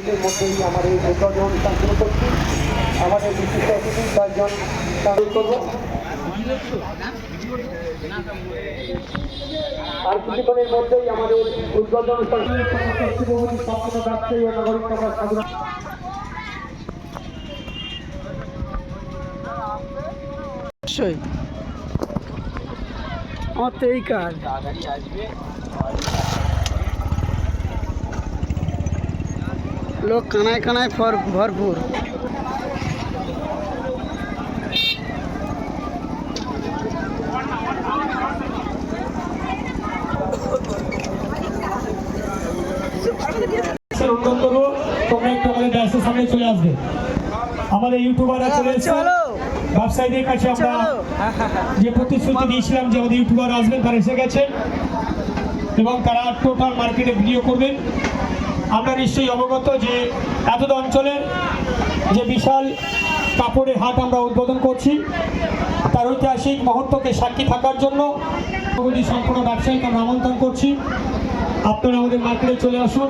মিনিটের মধ্যেই আমাদের এই উদ্বোধন অনুষ্ঠান শুরু করছি। আমাদের বিশিষ্ট অতিথি কয়েকজন সামিল করব। আর কিছুক্ষণের মধ্যেই আমাদের উদ্বোধন অনুষ্ঠান সম্পূর্ণ ব্যবসায়ী ও নাগরিক সমাজ সাধারণ আমার তো এই কাজ লোক কানায় কানায় ভরপুর। অনুরোধ করবো তোমরা একটু আমাদের ড্যান্সের সামনে চলে আসবে। আমাদের ইউটিউবাররা চলে এসেছে, ব্যবসায়ীদের কাছে আমরা যে প্রতিশ্রুতি দিয়েছিলাম যে আমাদের ইউটিউবার আসবেন তারা এসে গেছেন এবং তারা টোটাল মার্কেটে ভিডিও করবেন। আমরা নিশ্চয়ই অবগত যে এতদ অঞ্চলের যে বিশাল কাপড়ের হাট আমরা উদ্বোধন করছি, তার ঐতিহাসিক মুহূর্তকে সাক্ষী থাকার জন্য সম্পূর্ণ ব্যবসায়ীকে আমরা আমন্ত্রণ করছি। আপনারা আমাদের মার্কেটে চলে আসুন।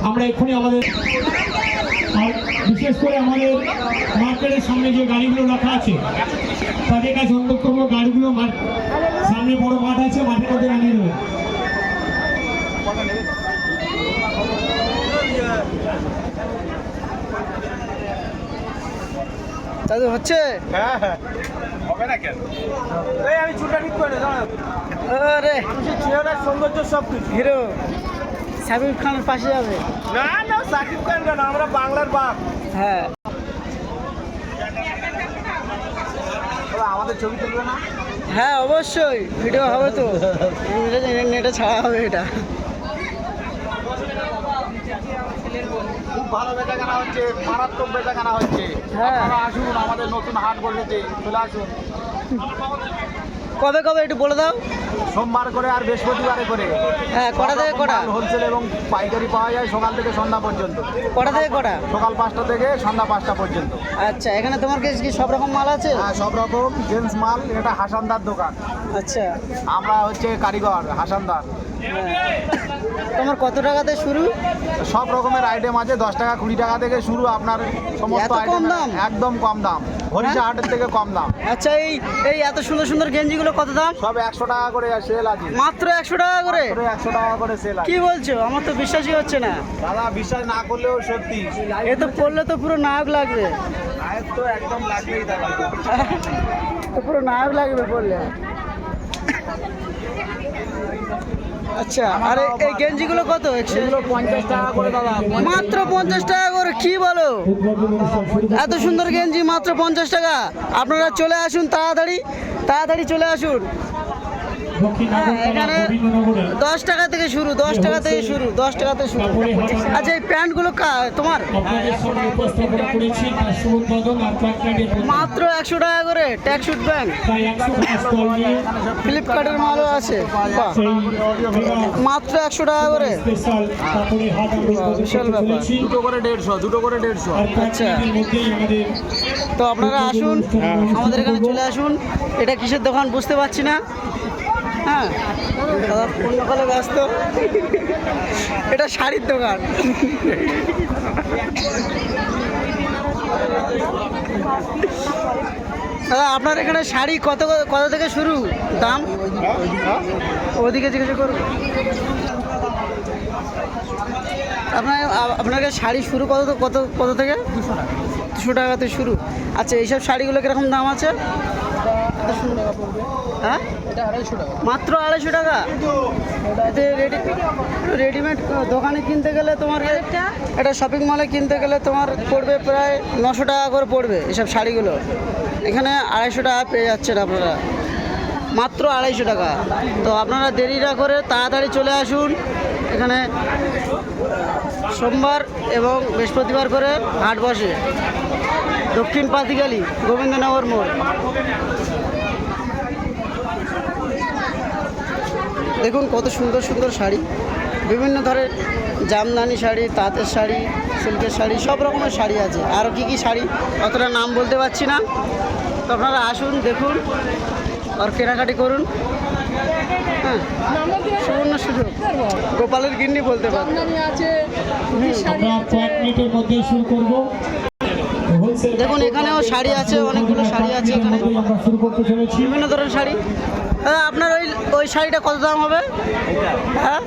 আমরা এক্ষুনি আমাদের বিশেষ করে আমাদের মার্কেটের সামনে যে গাড়িগুলো রাখা আছে তাদের কাছে অনুরোধ করবো গাড়িগুলো সামনে বড় মাঠ আছে, মাঠের মধ্যে নামিয়ে দেবে। দাদু হচ্ছে? হ্যাঁ হ্যাঁ হবে না কেন? আমি চুলটা ঠিক করে দাঁড়াও। আরে চেহারার সৌন্দর্য সব কিছু হিরো সাকিব খানের পাশে যাবে। না না সাকিব খান কেন, আমরা বাংলার বাপ। হ্যাঁ আমাদের ছবি তুলবে না? হ্যাঁ অবশ্যই ভিডিও হবে তো, নেটে ছাড়া হবে এটা। খুব ভালো বেচাকেনা হচ্ছে, মারাত্মক বেচাকেনা হচ্ছে। হ্যাঁ। আপনারা আসুন, আমাদের নতুন হাট বসেছে, চলে আসুন। কবে কবে একটু বলে দাও। সোমবার করে আর বৃহস্পতিবারে করে। হ্যাঁ কটা থেকে কটা? হোলসেল এবং পাইকারি পাওয়া যায় সকাল থেকে সন্ধ্যা পর্যন্ত। কটা থেকে কটা? সকাল 5টা থেকে সন্ধ্যা 5টা পর্যন্ত। আচ্ছা এখানে তোমার কাছে কি সব রকম মাল আছে? হ্যাঁ সব রকম জেন্টস মাল। এটা হাসানদার দোকান। আচ্ছা আমরা হচ্ছে কারিগর হাসানদার। হ্যাঁ। তোমার কত টাকাতে শুরু? সব রকমের আইটেম আছে, 10 টাকা 20 টাকা থেকে শুরু। আপনার সমস্ত এত কম আইটেম দাম? একদম কম দাম, হরিষা হাটের থেকে কম দাম। আচ্ছা এই এই এত সুন্দর সুন্দর গেঞ্জিগুলো কত দাম? সব 100 টাকা করে সেল আছে। মাত্র 100 টাকা করে? 100 টাকা করে সেল আছে। কি বলছো? আমার তো বিশ্বাসই হচ্ছে না। দাদা বিশ্বাস না করলেও সত্যি। এ তো পড়লে তো পুরো নায়ক লাগবে। আয়ের তো একদম লাগবেই দাদা। তো পুরো নায়ক লাগবে পড়লে। আচ্ছা আর এই গেঞ্জিগুলো কত? এগুলো 50 টাকা করে দাদা। মাত্র 50 টাকা করে? কি বলো, এত সুন্দর গেঞ্জি মাত্র 50 টাকা? আপনারা চলে আসুন, তাড়াতাড়ি তাড়াতাড়ি চলে আসুন। এখানে 10 টাকা থেকে শুরু, 10 টাকা থেকে শুরু, 10 টাকা থেকে শুরু। আচ্ছা এই প্যান্টগুলো তোমার? মাত্র 100 টাকা করে ট্যাগ শুট প্যান্ট। ফ্লিপকার্টের মালও আছে, মাত্র 100 টাকা করে। বিশাল ব্যাপার। দুটো করে 150, দুটো করে 150। আচ্ছা তো আপনারা আসুন, আমাদের এখানে চলে আসুন। এটা কিসের দোকান বুঝতে পারছি না। হ্যাঁ দাদা অন্য কালে ব্যস্ত। এটা শাড়ির দোকান। দাদা আপনার এখানে শাড়ি কত কত থেকে শুরু দাম? ওদিকে জিজ্ঞাসা করুন। আপনাকে শাড়ি শুরু কত কত কত থেকে? 200 টাকাতে শুরু। আচ্ছা এইসব শাড়িগুলো কীরকম দাম আছে? হ্যাঁ মাত্র 250 টাকা। এতে রেডিমেড দোকানে কিনতে গেলে তোমার, এটা শপিং মলে কিনতে গেলে তোমার পড়বে প্রায় 900 টাকা করে পড়বে এসব শাড়িগুলো। এখানে 250 টাকা পেয়ে যাচ্ছেন আপনারা, মাত্র 250 টাকা। তো আপনারা দেরি না করে তাড়াতাড়ি চলে আসুন। এখানে সোমবার এবং বৃহস্পতিবার করে হাট বসে, দক্ষিণ পাতিখালি গোবিন্দনগর মোড়। দেখুন কত সুন্দর সুন্দর শাড়ি, বিভিন্ন ধরনের জামদানি শাড়ি, তাঁতের শাড়ি, সিল্কের শাড়ি, সব রকমের শাড়ি আছে। আরও কি কি শাড়ি অতটা নাম বলতে পারছি না। তো আপনারা আসুন, দেখুন আর কেনাকাটি করুন। হ্যাঁ। হ্যাঁ, সুবর্ণ সুযোগ, গোপালের গিন্নি বলতে পারো। আমরা কয়েক মিনিটের মধ্যে শুরু করব। দেখুন এখানেও শাড়ি আছে, অনেকগুলো শাড়ি আছে এখানে, আমরা শুরু করতে চলেছি। বিভিন্ন ধরনের শাড়ি। আপনার ওই শাড়িটা কত দাম হবে? হ্যাঁ,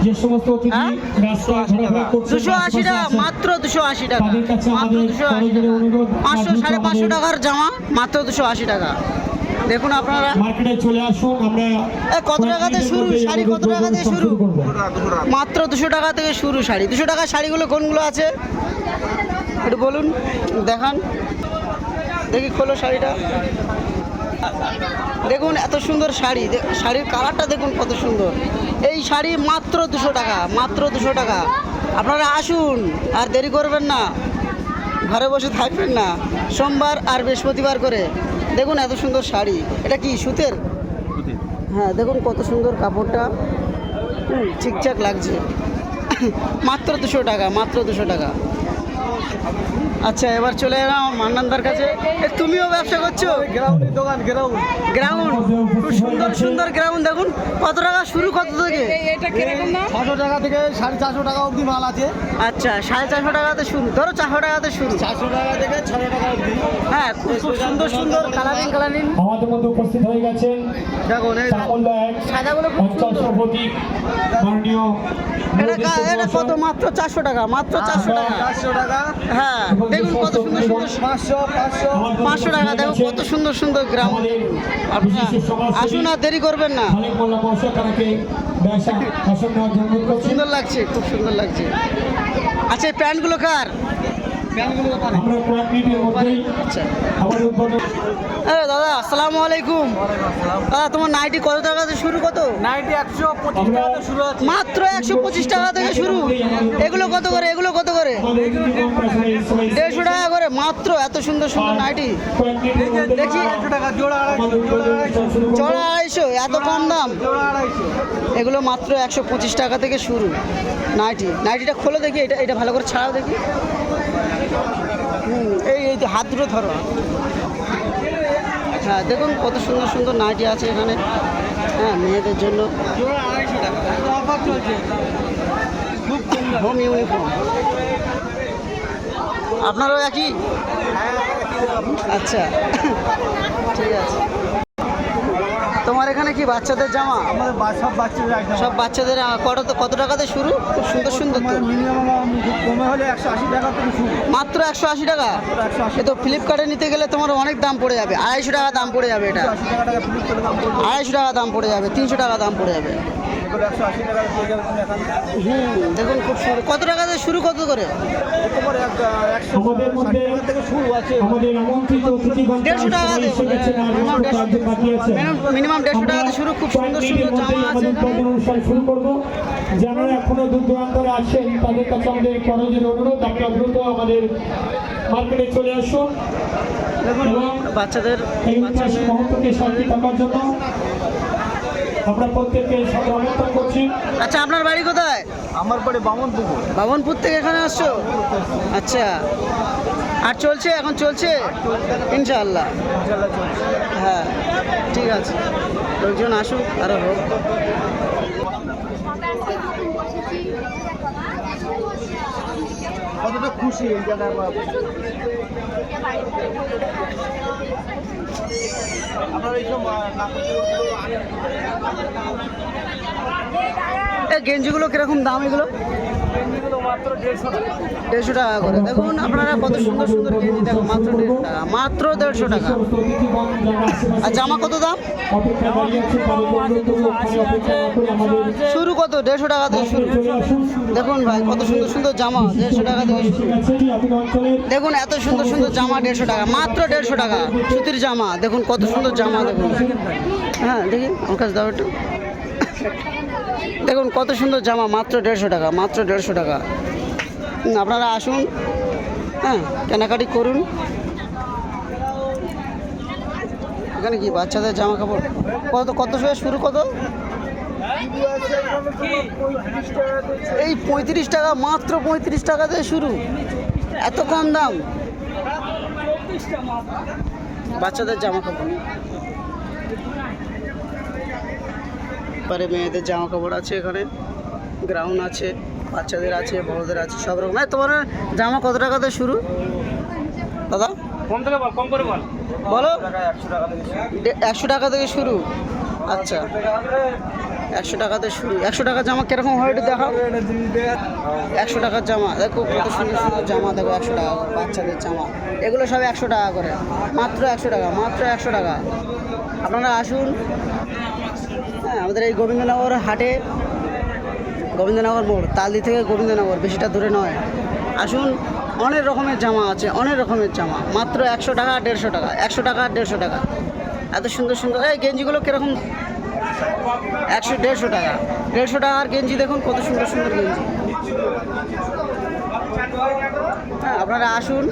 যে সমস্ত অতিথি রাস্তায় ঘোরাফেরা করছে 280 টাকা, মাত্র 280 টাকা, তাদের কাছে মাত্র আমাদের 280 করজোড়ে টাকা, অনুরোধ, 500 550 টাকার জামা মাত্র 280 টাকা। দেখুন আপনারা মার্কেটে চলে আসুন। আমরা কত টাকাতে শুরু শাড়ি, কত টাকা থেকে শুরু? মাত্র 200 টাকা থেকে শুরু শাড়ি। 200 টাকার শাড়িগুলো কোনগুলো আছে একটু বলুন, দেখান দেখি, খোলো শাড়িটা। দেখুন এত সুন্দর শাড়ি, শাড়ির কালারটা দেখুন কত সুন্দর। এই শাড়ি মাত্র 200 টাকা, মাত্র 200 টাকা। আপনারা আসুন, আর দেরি করবেন না, ঘরে বসে থাকবেন না, সোমবার আর বৃহস্পতিবার করে। দেখুন এত সুন্দর শাড়ি, এটা কি সুতের? হ্যাঁ, দেখুন কত সুন্দর কাপড়টা, ঠিকঠাক লাগছে। মাত্র 200 টাকা, মাত্র 200 টাকা। আচ্ছা, এবার চলে এলাম মান্নানদার কাছে। তুমিও ব্যবসা করছো? গ্রাউন্ডের দোকান, গ্রাউন্ড, খুব সুন্দর সুন্দর গ্রাউন্ড। দেখুন কত টাকা শুরু, কত থেকে? 600 টাকা থেকে 450 টাকা অবধি মাল আছে। আচ্ছা, 450 টাকাতে শুরু, ধরো 400 টাকাতে শুরু। 400 টাকা থেকে 600 টাকা অবধি। হ্যাঁ, খুব সুন্দর সুন্দর কালারিং কালারিং। আমাদের মধ্যে উপস্থিত হয়ে গেছেন দেখুন এই চাকল্লা এক সাদাগুলো খুব অঞ্চল সুন্দর। সভাপতি মাননীয় এটা কত? মাত্র 400 টাকা, মাত্র 400 টাকা। 400 টাকা, হ্যাঁ, দেখুন কত সুন্দর সুন্দর। 500 500 টাকা, দেখুন কত সুন্দর সুন্দর গ্রাউন্ড। আপনারা আসুন, আর দেরি করবেন না। খালেক মোল্লা মহাশয় তাকে ব্যবসা আসন নেওয়ার জন্য অনুরোধ করছি। সুন্দর লাগছে, খুব সুন্দর লাগছে। আচ্ছা, এই প্যান্টগুলো কার? আমরা কয়েক মিনিটের মধ্যেই আচ্ছা, আমাদের উদ্বোধন। দাদা আসসালামু আলাইকুম। দাদা তোমার নাইটি কত টাকা থেকে শুরু? কত? 125 টাকা থেকে শুরু আছে। মাত্র 125 টাকা থেকে শুরু। এগুলো কত করে? এগুলো কত করে? 150 টাকা করে মাত্র। এত সুন্দর সুন্দর নাইটি দেখি। 150 টাকা জোড়া, 250 জোড়া 250, এত কম দাম? জোড়া 250। এগুলো মাত্র 125 টাকা থেকে শুরু নাইটি। নাইটিটা খোলো দেখি, এটা ভালো করে ছাড়াও দেখি। এই তো হাত দুটো ধরো। হ্যাঁ, দেখুন কত সুন্দর সুন্দর নাইটি আছে এখানে, হ্যাঁ, মেয়েদের জন্য। জোড়া 250 টাকা, অফার চলছে। খুব সুন্দর হোম ইউনিফর্ম। আপনারও একই? আচ্ছা, ঠিক আছে। তোমার এখানে কি বাচ্চাদের জামা? আমাদের সব বাচ্চাদের আইটেম। সব বাচ্চাদের কত টাকাতে শুরু? খুব সুন্দর সুন্দর তো। মিনিমাম কমে হলে 180 টাকা থেকে শুরু। মাত্র 180 টাকা? 180 এ তো ফ্লিপকার্টে নিতে গেলে তোমার অনেক দাম পড়ে যাবে। 250 টাকা দাম পড়ে যাবে এটা। 80 টাকা ফ্লিপ করে দাম পড়বে। 250 টাকা দাম পড়ে যাবে, 300 টাকা দাম পড়ে যাবে। এগুলো 180 টাকা পেয়ে যাবে তুমি এখান থেকে। দেখুন খুব সুন্দর। কত টাকাতে শুরু, কত করে? তোমার 160 আমাদের মধ্যে টাকা থেকে শুরু আছে। আমাদের আমন্ত্রিত অতিথিগণ 150 টাকা সবাই এসে গেছেন আর মিনিমাম বেশ কয়েকজন বাকি আছে। মিনিমাম 150 টাকাতে শুরু। খুব সুন্দর সুন্দর জামা আছে আমাদের এখানে। উদ্বোধন অনুষ্ঠান শুরু করব। যারা এখনো দূর দূরান্তরে আছেন তাদের কাছে আমাদের করজোড়ে অনুরোধ, আপনারা দ্রুত আমাদের মার্কেটে চলে আসুন এবং বাচ্চাদের এই ঐতিহাসিক মুহূর্তকে সাক্ষী থাকার জন্য আমরা প্রত্যেককে সাদর আমন্ত্রণ করছি। আচ্ছা, আপনার বাড়ি কোথায়? আমার পরে বামনপুকুর। বামনপুর থেকে এখানে আসছো? আচ্ছা, আর চলছে এখন? চলছে ইনশাআল্লাহ। হ্যাঁ, ঠিক আছে, লোকজন আসুক আরো হোক। কতটা খুশি এই জায়গায় আপনার এইসব এই গেঞ্জিগুলো কিরকম দাম? এগুলো মাত্র 150 টাকা। 150 টাকা করে। দেখুন আপনারা কত সুন্দর সুন্দর গেঞ্জি, দেখুন মাত্র 150 টাকা, মাত্র 150 টাকা। অতিথিগণ যারা আশেপাশে আর জামা কত দাম? অপেক্ষা দাঁড়িয়ে আছে তাদের অনুরোধ করবো ওখানে অপেক্ষা না করে আমাদের শুরু কত? 150 টাকা থেকে শুরু। চলে আসুন। দেখুন ভাই কত সুন্দর সুন্দর জামা, 150 টাকা থেকে শুরু। আপনি অঞ্চলের দেখুন এত সুন্দর সুন্দর জামা 150 টাকা, মাত্র 150 টাকা। সুতির জামা দেখুন কত সুন্দর জামা। দেখুন, হ্যাঁ দেখি আমার কাছে দাও একটু। দেখুন কত সুন্দর জামা, মাত্র 150 টাকা, মাত্র 150 টাকা। আপনারা আসুন, হ্যাঁ, কেনাকাটি করুন। এখানে কি বাচ্চাদের জামা কাপড়? কত সময় শুরু? কত? এই 35 টাকা, মাত্র 35 টাকা থেকে শুরু। এত কম দাম বাচ্চাদের জামা কাপড়। পারে মেয়েদের জামা কাপড় আছে, এখানে গ্রাউন্ড আছে, বাচ্চাদের আছে, বড়দের আছে, সব রকম। তোমার জামা কত টাকাতে শুরু দাদা? কম থেকে বল, কম করে বল। বলো। 100 টাকা থেকে শুরু। আচ্ছা, 100 টাকাতে শুরু। 100 টাকার জামা কিরকম হয় একটু দেখাও। 100 টাকার জামা দেখো, কত সুন্দর সুন্দর জামা দেখো, 100 টাকা করে বাচ্চাদের জামা। এগুলো সব 100 টাকা করে, মাত্র 100 টাকা, মাত্র 100 টাকা। আপনারা আসুন। হ্যাঁ, আমাদের এই গোবিন্দনগর হাটে, গোবিন্দনগর মোড়, তালদি থেকে গোবিন্দনগর, বেশিটা দূরে নয়। আসুন, অনেক রকমের জামা আছে, অনেক রকমের জামা, মাত্র 100 টাকা, 150 টাকা, 100 টাকা, 150 টাকা। এত সুন্দর সুন্দর এই গেঞ্জিগুলো কীরকম? 150 টাকা, 150 টাকার গেঞ্জি দেখুন, কত সুন্দর সুন্দর গেঞ্জি। হ্যাঁ, আপনারা আসুন,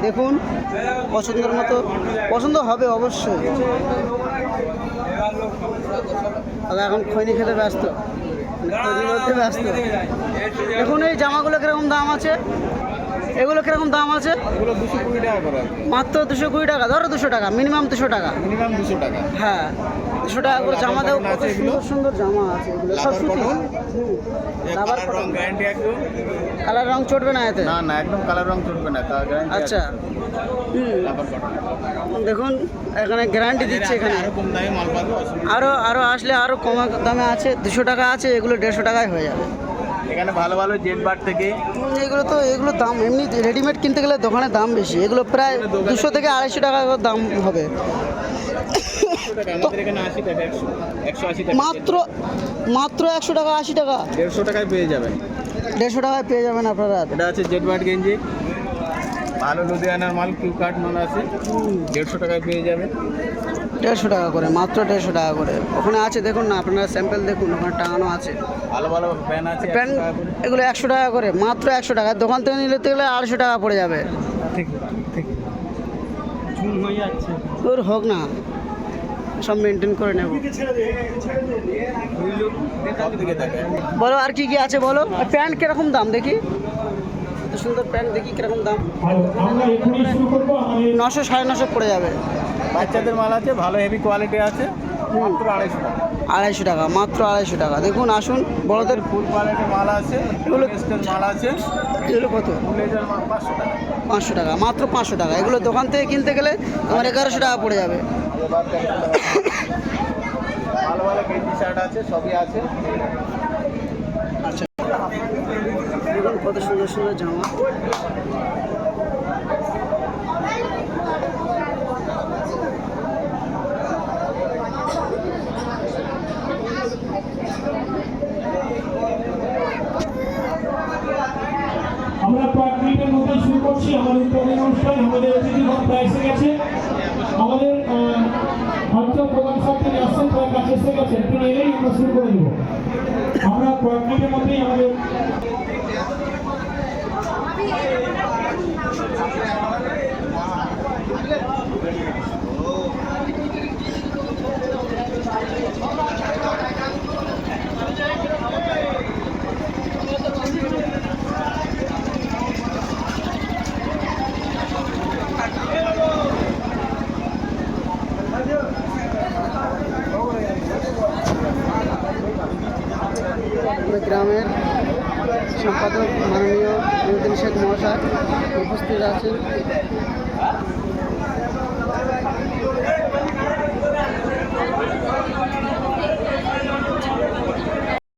দেখুন, পছন্দের মতো পছন্দ হবে অবশ্যই। দাদা এখন খৈনি খেতে ব্যস্ত, খৈনি বলতে ব্যস্ত। দেখুন এই জামাগুলো কীরকম দাম আছে, এগুলো কীরকম দাম আছে? এগুলো 220 টাকা করে। মাত্র 220 টাকা, ধরো 200 টাকা, মিনিমাম 200 টাকা। মিনিমাম 200 টাকা। হ্যাঁ, 200 টাকা করে জামা দেবো। কত সুন্দর সুন্দর জামা আছে, এগুলো সব সুতি। রাবার রং গ্যারান্টি একদম। কালার রং চটবে না এতে? না না, একদম কালার রং চলবে না, তার গ্যারান্টি। আচ্ছা, রাবার কটন। দেখুন এখানে গ্যারান্টি দিচ্ছে। এখানে আরো কম দামে মাল পাবো। আরও আসলে আরও কম দামে আছে, 200 টাকা আছে, এগুলো 150 টাকায় হয়ে যাবে। এখানে ভালো ভালো জেট বার থেকে এগুলো দাম এমনি রেডিমেড কিনতে গেলে দোকানে দাম বেশি, এগুলো প্রায় 200 থেকে 250 টাকা দাম হবে। আমাদের এখানে 80 টাকা, 180 টাকা। মাত্র 100 টাকা, 80 টাকা, 150 টাকায় পেয়ে যাবেন। 150 টাকায় পেয়ে যাবেন আপনারা। এটা আছে জেট বার গেঞ্জি, ভালো লুধিয়ানার মাল, কিউ কাট মাল আছে, 150 টাকায় পেয়ে যাবেন। 150 টাকা করে, মাত্র 150 টাকা করে। ওখানে আছে দেখুন না, আপনারা স্যাম্পেল দেখুন, ওখানে টাঙানো আছে ভালো ভালো প্যান্ট আছে, 100 প্যান্ট। টাকা করে। এগুলো 100 টাকা করে, মাত্র 100 টাকা। দোকান থেকে নিলে গেলে 250 টাকা পড়ে যাবে। ঠিক ঠিক ঝুম হয়ে যাচ্ছে। তোর হোক না, সব মেনটেন করে নেব। সব দিকে থাকে। বলো আর কি কি আছে বলো। আর প্যান্ট কিরকম দাম দেখি, এত সুন্দর প্যান্ট দেখি কিরকম দাম? আর আমরা এখনই শুরু করবো। আমাদের 900 950 পড়ে যাবে। বাচ্চাদের মাল আছে, ভালো হেভি কোয়ালিটি আছে, মাত্র 250 টাকা। 250 টাকা, মাত্র 250 টাকা। দেখুন আসুন, বড়দের ফুল কোয়ালিটির মাল আছে, এগুলো টেস্টের মাল আছে, এগুলো কত? ফুলের মাল 500 টাকা। 500 টাকা, মাত্র 500 টাকা। এগুলো দোকান থেকে কিনতে গেলে তোমার 1100 টাকা পড়ে যাবে। ভালো ভালো গেঞ্জি শার্ট আছে, সবই আছে। আচ্ছা, দেখুন কত সুন্দর সুন্দর জামা। আমরা কয়েক মিনিটের মধ্যে শুরু করছি আমাদের উদ্বোধনী অনুষ্ঠান। আমাদের অতিথিগণ প্রায় এসে গেছে। আমাদের অঞ্চল প্রধান সাহেব তিনি আসছেন, প্রায় কাছে এসে গেছেন, তিনি এলেই আমরা শুরু করে দেবো। আমরা কয়েক মিনিটের মধ্যেই আমাদের গ্রামের সম্পাদক মাননীয় নুরুদ্দিন শেখ মহাশয় উপস্থিত আছেন।